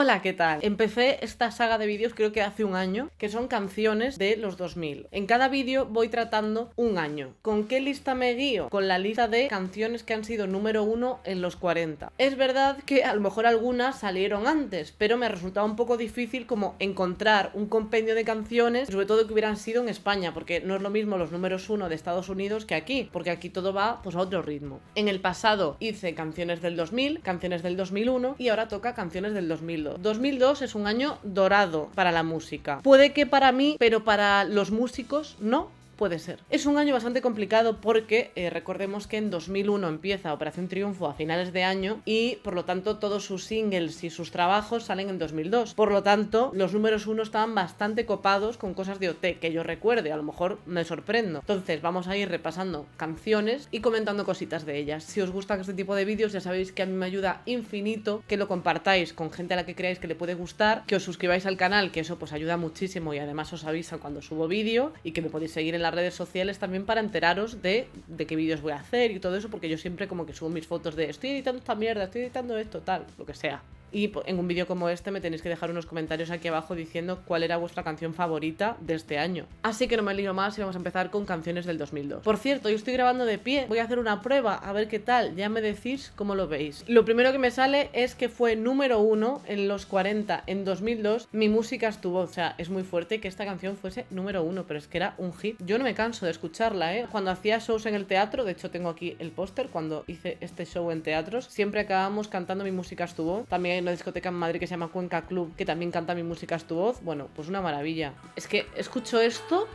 Hola, ¿qué tal? Empecé esta saga de vídeos creo que hace un año, que son canciones de los 2000. En cada vídeo voy tratando un año. ¿Con qué lista me guío? Con la lista de canciones que han sido número 1 en los 40. Es verdad que a lo mejor algunas salieron antes, pero me resultaba un poco difícil como encontrar un compendio de canciones, sobre todo que hubieran sido en España, porque no es lo mismo los números 1 de Estados Unidos que aquí, porque aquí todo va pues a otro ritmo. En el pasado hice canciones del 2000, canciones del 2001 y ahora toca canciones del 2002. 2002 es un año dorado para la música. Puede que para mí, pero para los músicos no. Puede ser. Es un año bastante complicado porque recordemos que en 2001 empieza Operación Triunfo a finales de año y por lo tanto todos sus singles y sus trabajos salen en 2002. Por lo tanto, los números 1 estaban bastante copados con cosas de OT que yo recuerde, a lo mejor me sorprendo. Entonces vamos a ir repasando canciones y comentando cositas de ellas. Si os gusta este tipo de vídeos ya sabéis que a mí me ayuda infinito que lo compartáis con gente a la que creáis que le puede gustar, que os suscribáis al canal, que eso pues ayuda muchísimo y además os avisa cuando subo vídeo y que me podéis seguir en las redes sociales también para enteraros de qué vídeos voy a hacer y todo eso, porque yo siempre como que subo mis fotos de estoy editando esta mierda, estoy editando esto, tal, lo que sea. Y en un vídeo como este me tenéis que dejar unos comentarios aquí abajo diciendo cuál era vuestra canción favorita de este año. Así que no me lío más y vamos a empezar con canciones del 2002. Por cierto, yo estoy grabando de pie, voy a hacer una prueba, a ver qué tal, ya me decís cómo lo veis. Lo primero que me sale es que fue número 1 en los 40 en 2002, Mi música es tu voz. O sea, es muy fuerte que esta canción fuese número 1, pero es que era un hit. Yo no me canso de escucharla, ¿eh? Cuando hacía shows en el teatro, de hecho tengo aquí el póster, cuando hice este show en teatros, siempre acabamos cantando Mi música es tu voz. También hay una discoteca en Madrid que se llama Cuenca Club que también canta Mi música es tu voz. Bueno, pues una maravilla. Es que escucho esto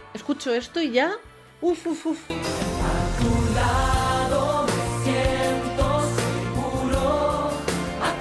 y ya uf. A tu lado me siento seguro.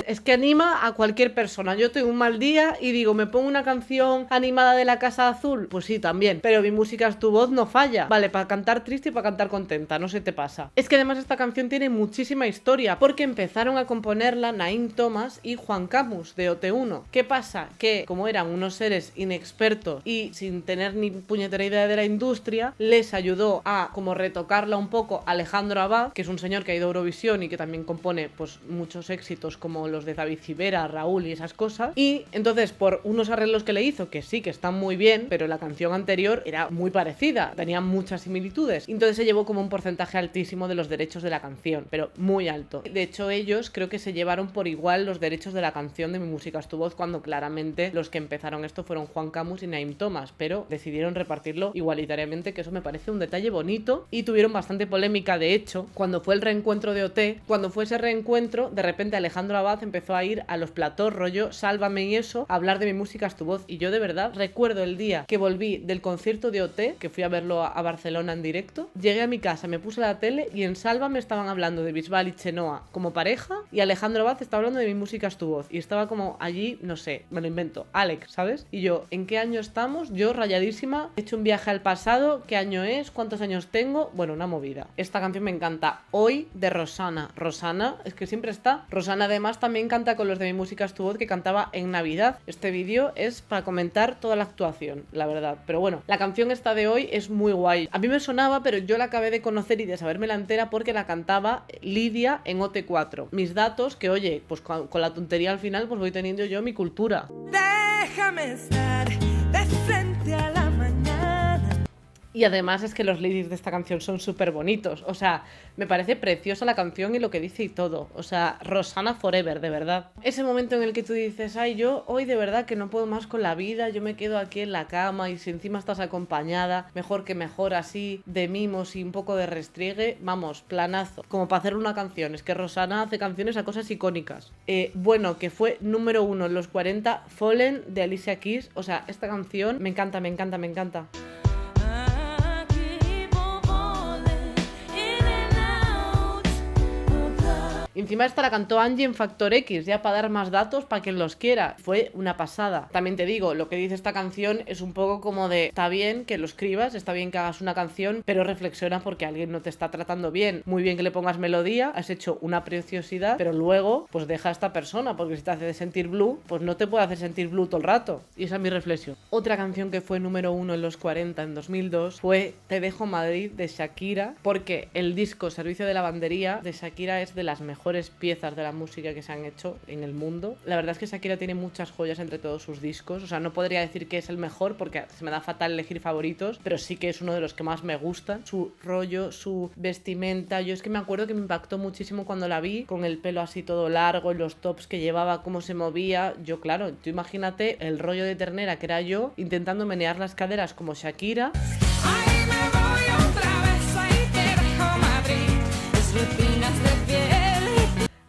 Es que anima a cualquier persona. Yo tengo un mal día y digo, ¿me pongo una canción animada de La Casa Azul? Pues sí, también. Pero Mi música es tu voz no falla. Vale, para cantar triste y para cantar contenta, no se te pasa. Es que además esta canción tiene muchísima historia, porque empezaron a componerla Naim Thomas y Juan Camus de OT1. ¿Qué pasa? Que como eran unos seres inexpertos y sin tener ni puñetera idea de la industria, les ayudó a como retocarla un poco Alejandro Abad, que es un señor que ha ido a Eurovisión y que también compone pues muchos éxitos como los de David Civera, Raúl y esas cosas. Y entonces por unos arreglos que le hizo, que sí que están muy bien, pero la canción anterior era muy parecida, tenía muchas similitudes, entonces se llevó como un porcentaje altísimo de los derechos de la canción, pero muy alto. De hecho ellos creo que se llevaron por igual los derechos de la canción de Mi música es tu voz, cuando claramente los que empezaron esto fueron Juan Camus y Naim Thomas, pero decidieron repartirlo igualitariamente, que eso me parece un detalle bonito. Y tuvieron bastante polémica, de hecho, cuando fue el reencuentro de OT, cuando fue ese reencuentro, de repente Alejandro Abad empezó a ir a los platós rollo Sálvame y eso, a hablar de Mi música es tu voz, y yo de verdad recuerdo el día que volví del concierto de OT, que fui a verlo a Barcelona en directo, llegué a mi casa, me puse la tele y en Sálvame estaban hablando de Bisbal y Chenoa como pareja y Alejandro Abad estaba hablando de Mi música es tu voz y estaba como allí, no sé, me lo invento, Alex, ¿sabes? Y yo, ¿en qué año estamos? Yo rayadísima, he hecho un viaje al pasado, ¿qué año es? ¿Cuántos años tengo? Bueno, una movida. Esta canción me encanta. Hoy de Rosana. Rosana, es que siempre está. Rosana además también canta con los de Mi música es tu voz, que cantaba en Navidad. Este vídeo es para comentar toda la actuación, la verdad. Pero bueno, la canción esta de hoy es muy guay. A mí me sonaba, pero yo la acabé de conocer y de sabérmela entera porque la cantaba Lidia en OT4. Mis datos, que oye, pues con la tontería al final pues voy teniendo yo mi cultura. Déjame estar de frente a la mañana. Y además es que los lyrics de esta canción son súper bonitos. O sea, me parece preciosa la canción y lo que dice y todo. O sea, Rosana forever, de verdad. Ese momento en el que tú dices, ay, yo hoy de verdad que no puedo más con la vida, yo me quedo aquí en la cama y si encima estás acompañada, mejor que mejor, así, de mimos y un poco de restriegue, vamos, planazo. Como para hacer una canción. Es que Rosana hace canciones a cosas icónicas. Bueno, que fue número 1 en los 40, Fallen de Alicia Keys. O sea, esta canción me encanta, me encanta, me encanta. Encima esta la cantó Angie en Factor X, ya para dar más datos para quien los quiera. Fue una pasada. También te digo, lo que dice esta canción es un poco como de, está bien que lo escribas, está bien que hagas una canción, pero reflexiona porque alguien no te está tratando bien. Muy bien que le pongas melodía, has hecho una preciosidad, pero luego pues deja a esta persona, porque si te hace sentir blue, pues no te puede hacer sentir blue todo el rato. Y esa es mi reflexión. Otra canción que fue número 1 en los 40 en 2002 fue Te dejo Madrid de Shakira, porque el disco Servicio de Lavandería de Shakira es de las mejores mejores piezas de la música que se han hecho en el mundo. La verdad es que Shakira tiene muchas joyas entre todos sus discos, o sea, no podría decir que es el mejor porque se me da fatal elegir favoritos, pero sí que es uno de los que más me gustan. Su rollo, su vestimenta, yo es que me acuerdo que me impactó muchísimo cuando la vi, con el pelo así todo largo, los tops que llevaba, cómo se movía. Yo, claro, tú imagínate el rollo de ternera que era yo intentando menear las caderas como Shakira. Ahí me voy otra vez, ahí te dejo Madrid, tus rutinas de piel.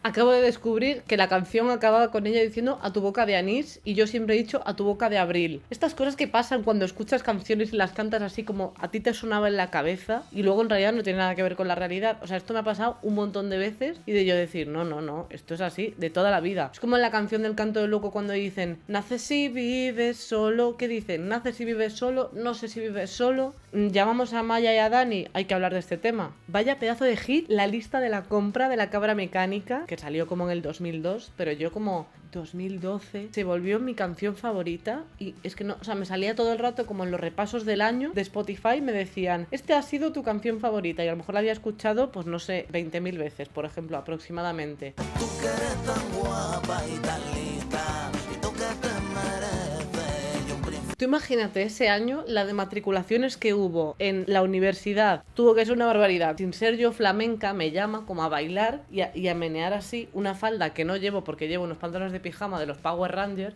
Acabo de descubrir que la canción acababa con ella diciendo a tu boca de anís y yo siempre he dicho a tu boca de abril. Estas cosas que pasan cuando escuchas canciones y las cantas así como a ti te sonaba en la cabeza y luego en realidad no tiene nada que ver con la realidad. O sea, esto me ha pasado un montón de veces y de yo decir, no, esto es así de toda la vida. Es como en la canción del Canto del Loco cuando dicen, naces y vives solo. ¿Qué dicen? Naces y vives solo, no sé si vives solo. Llamamos a Maya y a Dani, hay que hablar de este tema. Vaya pedazo de hit, la lista de la compra de la cabra mecánica, que salió como en el 2002, pero yo como 2012 se volvió mi canción favorita y es que no, o sea, me salía todo el rato como en los repasos del año de Spotify, me decían, este ha sido tu canción favorita y a lo mejor la había escuchado, pues no sé, 20.000 veces, por ejemplo, aproximadamente. Tú que eres tan guapa y tan lista, y tú que te mereces y un príncipe. Tú imagínate ese año la de matriculaciones que hubo en la universidad. Tuvo que ser una barbaridad. Sin ser yo flamenca, me llama como a bailar y a menear así una falda que no llevo porque llevo unos pantalones de pijama de los Power Rangers.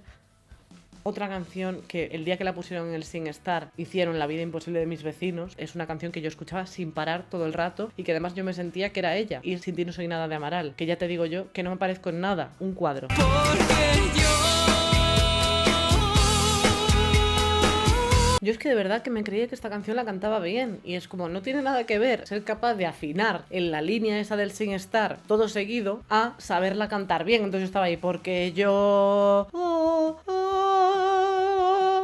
Otra canción que el día que la pusieron en el SingStar hicieron La vida imposible de mis vecinos. Es una canción que yo escuchaba sin parar todo el rato y que además yo me sentía que era ella. Y Sin ti no soy nada de Amaral, que ya te digo yo que no me parezco en nada, un cuadro. Yo es que de verdad que me creía que esta canción la cantaba bien y es como, no tiene nada que ver ser capaz de afinar en la línea esa del SingStar todo seguido a saberla cantar bien. Entonces yo estaba ahí, porque yo...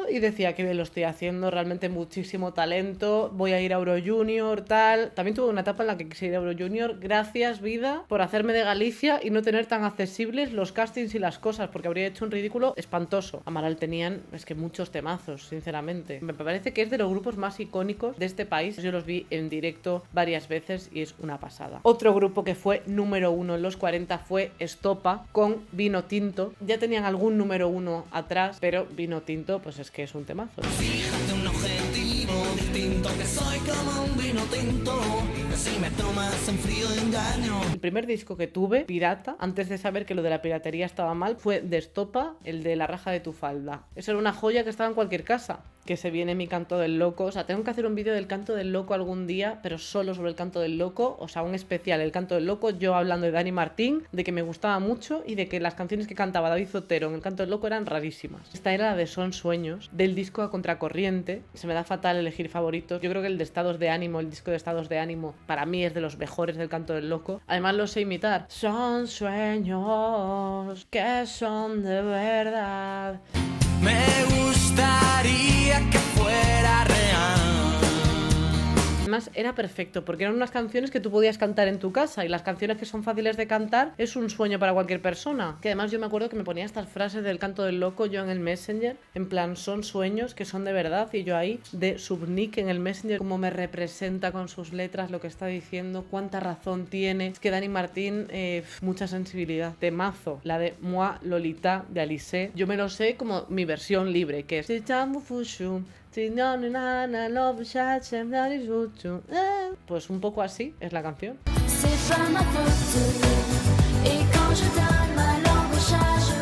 y decía que bien lo estoy haciendo, realmente muchísimo talento, voy a ir a Euro Junior, tal. También tuve una etapa en la que quise ir a Euro Junior. Gracias, vida, por hacerme de Galicia y no tener tan accesibles los castings y las cosas, porque habría hecho un ridículo espantoso. Amaral tenían, es que muchos temazos, sinceramente. Me parece que es de los grupos más icónicos de este país. Yo los vi en directo varias veces y es una pasada. Otro grupo que fue número 1 en los 40 fue Estopa, con Vino Tinto. Ya tenían algún número 1 atrás, pero Vino Tinto, pues es que es un temazo. Fíjate un objetivo distinto, que soy como un vino tinto, que si me tomas en frío engaño. El primer disco que tuve, pirata, antes de saber que lo de la piratería estaba mal, fue de Estopa, el de La raja de tu falda. Eso era una joya que estaba en cualquier casa. Que se viene mi Canto del Loco. O sea, tengo que hacer un vídeo del Canto del Loco algún día, pero solo sobre el Canto del Loco. O sea, un especial, el Canto del Loco, yo hablando de Dani Martín, de que me gustaba mucho y de que las canciones que cantaba David Zotero en el Canto del Loco eran rarísimas. Esta era la de Son Sueños, del disco A Contracorriente. Se me da fatal elegir favoritos. Yo creo que el de Estados de Ánimo, el disco de Estados de Ánimo, para mí es de los mejores del Canto del Loco. Además lo sé imitar. Son sueños que son de verdad. Me gustaría que fuera real. Además era perfecto porque eran unas canciones que tú podías cantar en tu casa y las canciones que son fáciles de cantar es un sueño para cualquier persona. Que además yo me acuerdo que me ponía estas frases del Canto del Loco yo en el Messenger, en plan son sueños que son de verdad, y yo ahí de subnick en el Messenger como me representa con sus letras lo que está diciendo, cuánta razón tiene. Es que Dani Martín, mucha sensibilidad. Temazo, la de Moi Lolita de Alizé. Yo me lo sé como mi versión libre, que es pues un poco así es la canción.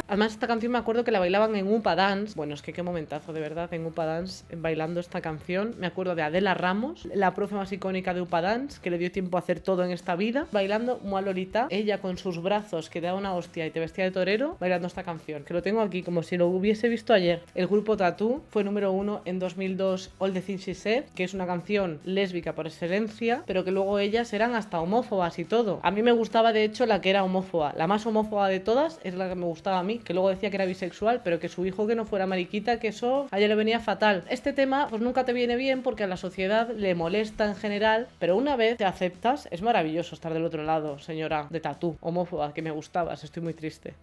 Además esta canción me acuerdo que la bailaban en Upa Dance. Bueno, es que qué momentazo, de verdad, en Upa Dance, bailando esta canción. Me acuerdo de Adela Ramos, la profe más icónica de Upa Dance, que le dio tiempo a hacer todo en esta vida, bailando Moi Lolita, ella con sus brazos que daba una hostia y te vestía de torero, bailando esta canción, que lo tengo aquí como si lo hubiese visto ayer. El grupo Tatú fue número 1 en 2002, All the Things She Said, que es una canción lésbica por excelencia, pero que luego ellas eran hasta homófobas y todo. A mí me gustaba de hecho la que era homófoba, la más homófoba de todas es la que me gustaba a mí, que luego decía que era bisexual, pero que su hijo que no fuera mariquita, que eso a ella le venía fatal. Este tema pues nunca te viene bien porque a la sociedad le molesta en general, pero una vez te aceptas, es maravilloso estar del otro lado, señora de Tatú, homófoba, que me gustabas, estoy muy triste.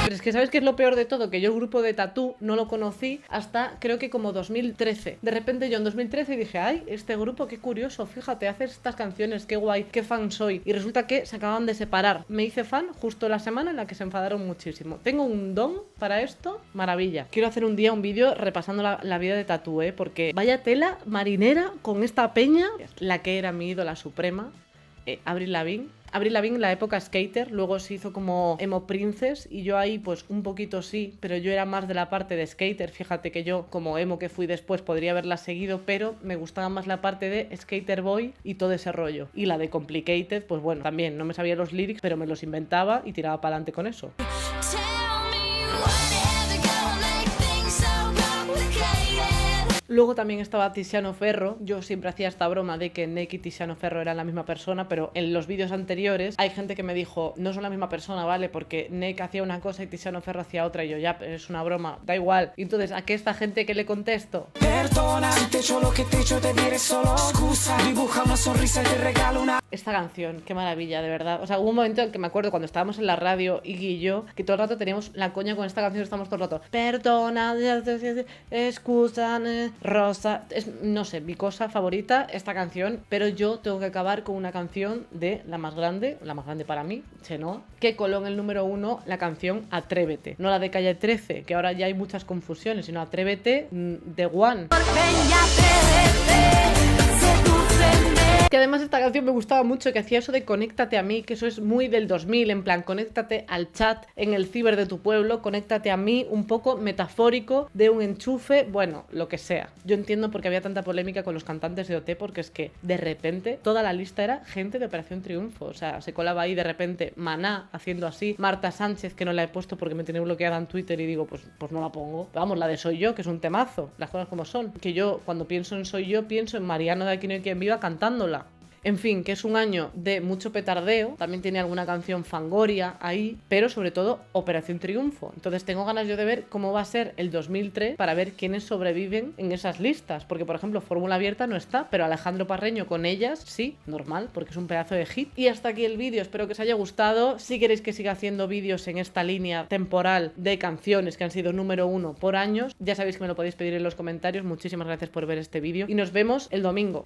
Pero es Es que ¿sabes qué es lo peor de todo? Que yo el grupo de Tatú no lo conocí hasta creo que como 2013. De repente yo en 2013 dije, ay, este grupo, qué curioso, fíjate, haces estas canciones, qué guay, qué fan soy. Y resulta que se acaban de separar. Me hice fan justo la semana en la que se enfadaron muchísimo. Tengo un don para esto, maravilla. Quiero hacer un día un vídeo repasando la vida de Tatú, porque vaya tela marinera con esta peña, la que era mi ídola suprema, Avril Lavigne. Avril Lavigne en la época skater, luego se hizo como emo princess y yo ahí pues un poquito sí, pero yo era más de la parte de skater. Fíjate que yo como emo que fui después podría haberla seguido, pero me gustaba más la parte de skater boy y todo ese rollo. Y la de Complicated, pues bueno, también no me sabía los lyrics, pero me los inventaba y tiraba para adelante con eso. Luego también estaba Tiziano Ferro. Yo siempre hacía esta broma de que Nick y Tiziano Ferro eran la misma persona, pero en los vídeos anteriores hay gente que me dijo, no son la misma persona, ¿vale? Porque Nick hacía una cosa y Tiziano Ferro hacía otra, y yo, ya, es una broma, da igual. Y entonces, ¿a qué esta gente que le contesto? Perdona, te echo lo que te echo, te diré solo excusa. Dibuja una sonrisa y te regalo una... Esta canción, qué maravilla, de verdad. O sea, hubo un momento en el que me acuerdo cuando estábamos en la radio, Iggy y yo, que todo el rato teníamos la coña con esta canción, estamos todo el rato, perdona, excusa, rosa, no sé, mi cosa favorita, esta canción, pero yo tengo que acabar con una canción de la más grande para mí, Chenoa, que coló en el número 1 la canción Atrévete, no la de Calle 13, que ahora ya hay muchas confusiones, sino Atrévete de One. Que además esta canción me gustaba mucho, que hacía eso de conéctate a mí, que eso es muy del 2000, en plan, conéctate al chat en el ciber de tu pueblo, conéctate a mí, un poco metafórico de un enchufe, bueno, lo que sea. Yo entiendo por qué había tanta polémica con los cantantes de OT, porque es que de repente toda la lista era gente de Operación Triunfo, o sea, se colaba ahí de repente Maná haciendo así, Marta Sánchez, que no la he puesto porque me tiene bloqueada en Twitter y digo, pues no la pongo. Vamos, la de Soy Yo, que es un temazo, las cosas como son, que yo cuando pienso en Soy Yo, pienso en Mariano de Aquí no hay quien viva cantándola. En fin, que es un año de mucho petardeo, también tiene alguna canción Fangoria ahí, pero sobre todo Operación Triunfo. Entonces tengo ganas yo de ver cómo va a ser el 2003 para ver quiénes sobreviven en esas listas, porque por ejemplo Fórmula Abierta no está, pero Alejandro Parreño con ellas sí, normal, porque es un pedazo de hit. Y hasta aquí el vídeo, espero que os haya gustado. Si queréis que siga haciendo vídeos en esta línea temporal de canciones que han sido número 1 por años, ya sabéis que me lo podéis pedir en los comentarios. Muchísimas gracias por ver este vídeo y nos vemos el domingo.